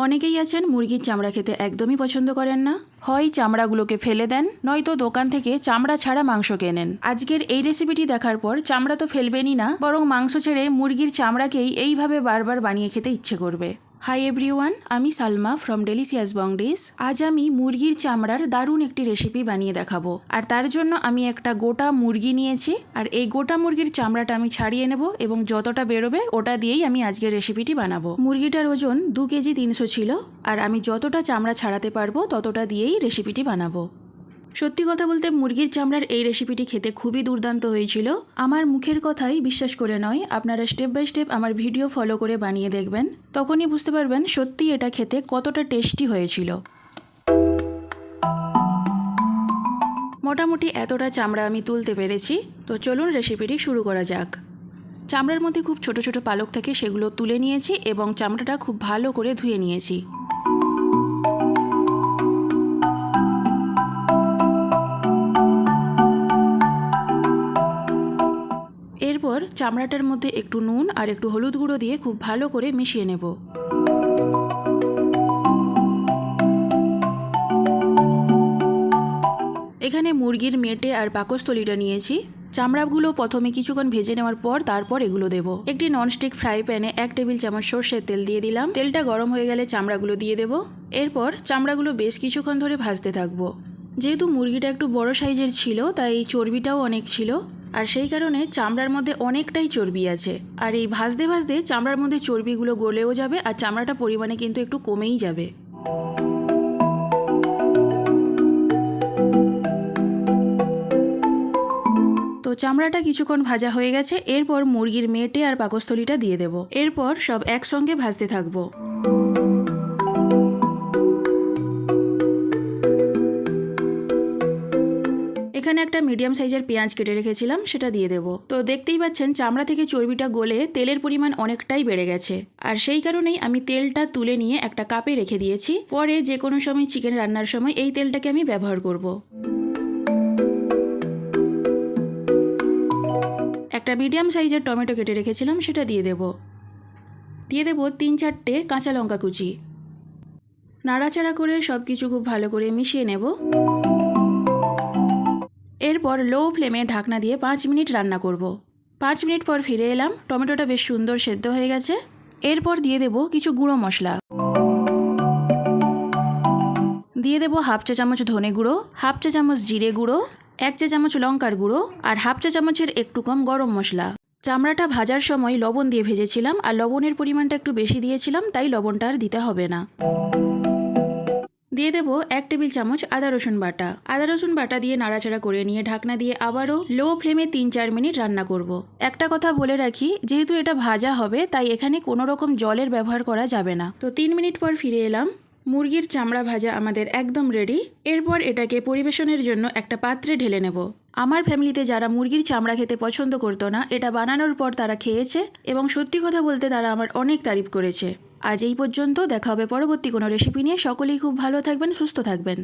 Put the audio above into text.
অনেকেই আছেন মুরগির চামড়া খেতে একদমই পছন্দ করেন না, হয় চামড়াগুলোকে ফেলে দেন, নয়তো দোকান থেকে চামড়া ছাড়া মাংস কেনেন। আজকের এই রেসিপিটি দেখার পর চামড়া তো ফেলবেনই না, বরং মাংস ছেড়ে মুরগির চামড়াকেই এইভাবে বারবার বানিয়ে খেতে ইচ্ছে করবে। হাই এভরিওয়ান, আমি সালমা ফ্রম ডেলিসিয়াস বংডিস। আজ আমি মুরগির চামড়ার দারুণ একটি রেসিপি বানিয়ে দেখাবো। আর তার জন্য আমি একটা গোটা মুরগি নিয়েছি, আর এই গোটা মুরগির চামড়াটা আমি ছাড়িয়ে নেব এবং যতটা বেরোবে ওটা দিয়েই আমি আজকের রেসিপিটি বানাবো। মুরগিটার ওজন 2 কেজি 300 ছিল, আর আমি যতটা চামড়া ছাড়াতে পারবো ততটা দিয়েই রেসিপিটি বানাবো। সত্যি কথা বলতে মুরগির চামড়ার এই রেসিপিটি খেতে খুবই দুর্দান্ত হয়েছিল। আমার মুখের কথাই বিশ্বাস করে নয়, আপনারা স্টেপ বাই স্টেপ আমার ভিডিও ফলো করে বানিয়ে দেখবেন, তখনই বুঝতে পারবেন সত্যি এটা খেতে কতটা টেস্টি হয়েছিল। মোটামুটি এতটা চামড়া আমি তুলতে পেরেছি, তো চলুন রেসিপিটি শুরু করা যাক। চামড়ার মধ্যে খুব ছোট ছোট পালক থাকে, সেগুলো তুলে নিয়েছি এবং চামড়াটা খুব ভালো করে ধুয়ে নিয়েছি। এরপর চামড়াটার মধ্যে একটু নুন আর একটু হলুদ গুঁড়ো দিয়ে খুব ভালো করে মিশিয়ে নেব। এখানে মুরগির মেটে আর পাকস্থলীটা নিয়েছি। চামড়াগুলো প্রথমে কিছুক্ষণ ভেজে নেওয়ার পর তারপর এগুলো দেব। একটি ননস্টিক ফ্রাই প্যানে 1 টেবিল চামচ সর্ষের তেল দিয়ে দিলাম। তেলটা গরম হয়ে গেলে চামড়াগুলো দিয়ে দেব। এরপর চামড়াগুলো বেশ কিছুক্ষণ ধরে ভাজতে থাকবো। যেহেতু মুরগিটা একটু বড় সাইজের ছিল, তাই চর্বিটাও অনেক ছিল, আর সেই কারণে চামড়ার মধ্যে অনেকটাই চর্বি আছে। আর এই ভাজতে ভাজতে চামড়ার মধ্যে চর্বিগুলো গলেও যাবে, আর চামড়াটা পরিমাণে কিন্তু একটু কমেই যাবে। তো চামড়াটা কিছুক্ষণ ভাজা হয়ে গেছে। এরপর মুরগির মেটে আর পাকস্থলীটা দিয়ে দেব। এরপর সব একসঙ্গে ভাজতে থাকবো। এখানে একটা মিডিয়াম সাইজের পেঁয়াজ কেটে রেখেছিলাম, সেটা দিয়ে দেব। তো দেখতেই পাচ্ছেন চামড়া থেকে চর্বিটা গলে তেলের পরিমাণ অনেকটাই বেড়ে গেছে, আর সেই কারণেই আমি তেলটা তুলে নিয়ে একটা কাপে রেখে দিয়েছি। পরে যে কোনো সময় চিকেন রান্নার সময় এই তেলটাকে আমি ব্যবহার করব। একটা মিডিয়াম সাইজের টমেটো কেটে রেখেছিলাম, সেটা দিয়ে দেব। দিয়ে দেব 3-4টে কাঁচা লঙ্কা কুচি। নাড়াচাড়া করে সব কিছু খুব ভালো করে মিশিয়ে নেব। এরপর লো ফ্লেমে ঢাকনা দিয়ে 5 মিনিট রান্না করব। 5 মিনিট পর ফিরে এলাম। টমেটোটা বেশ সুন্দর সেদ্ধ হয়ে গেছে। এরপর দিয়ে দেব কিছু গুঁড়ো মশলা। দিয়ে দেব 1/2 চা চামচ ধনে গুঁড়ো, 1/2 চা চামচ জিরে গুঁড়ো, 1 চা চামচ লঙ্কার গুঁড়ো, আর 1/2 চা চামচের একটু কম গরম মশলা। চামড়াটা ভাজার সময় লবণ দিয়ে ভেজেছিলাম, আর লবণের পরিমাণটা একটু বেশি দিয়েছিলাম, তাই লবণটা আর দিতে হবে না। দিয়ে দেব 1 টেবিল চামচ আদা রসুন বাটা। আদা রসুন বাটা দিয়ে নাড়াচাড়া করে নিয়ে ঢাকনা দিয়ে আবারও লো ফ্লেমে 3-4 মিনিট রান্না করব। একটা কথা বলে রাখি, যেহেতু এটা ভাজা হবে তাই এখানে কোনো রকম জলের ব্যবহার করা যাবে না। তো 3 মিনিট পর ফিরে এলাম। মুরগির চামড়া ভাজা আমাদের একদম রেডি। এরপর এটাকে পরিবেশনের জন্য একটা পাত্রে ঢেলে নেব। আমার ফ্যামিলিতে যারা মুরগির চামড়া খেতে পছন্দ করতো না, এটা বানানোর পর তারা খেয়েছে এবং সত্যি কথা বলতে তারা আমার অনেক তারিফ করেছে। আজ এই পর্যন্ত, দেখা হবে পরবর্তী কোনো রেসিপি নিয়ে। সকলেই খুব ভালো থাকবেন, সুস্থ থাকবেন।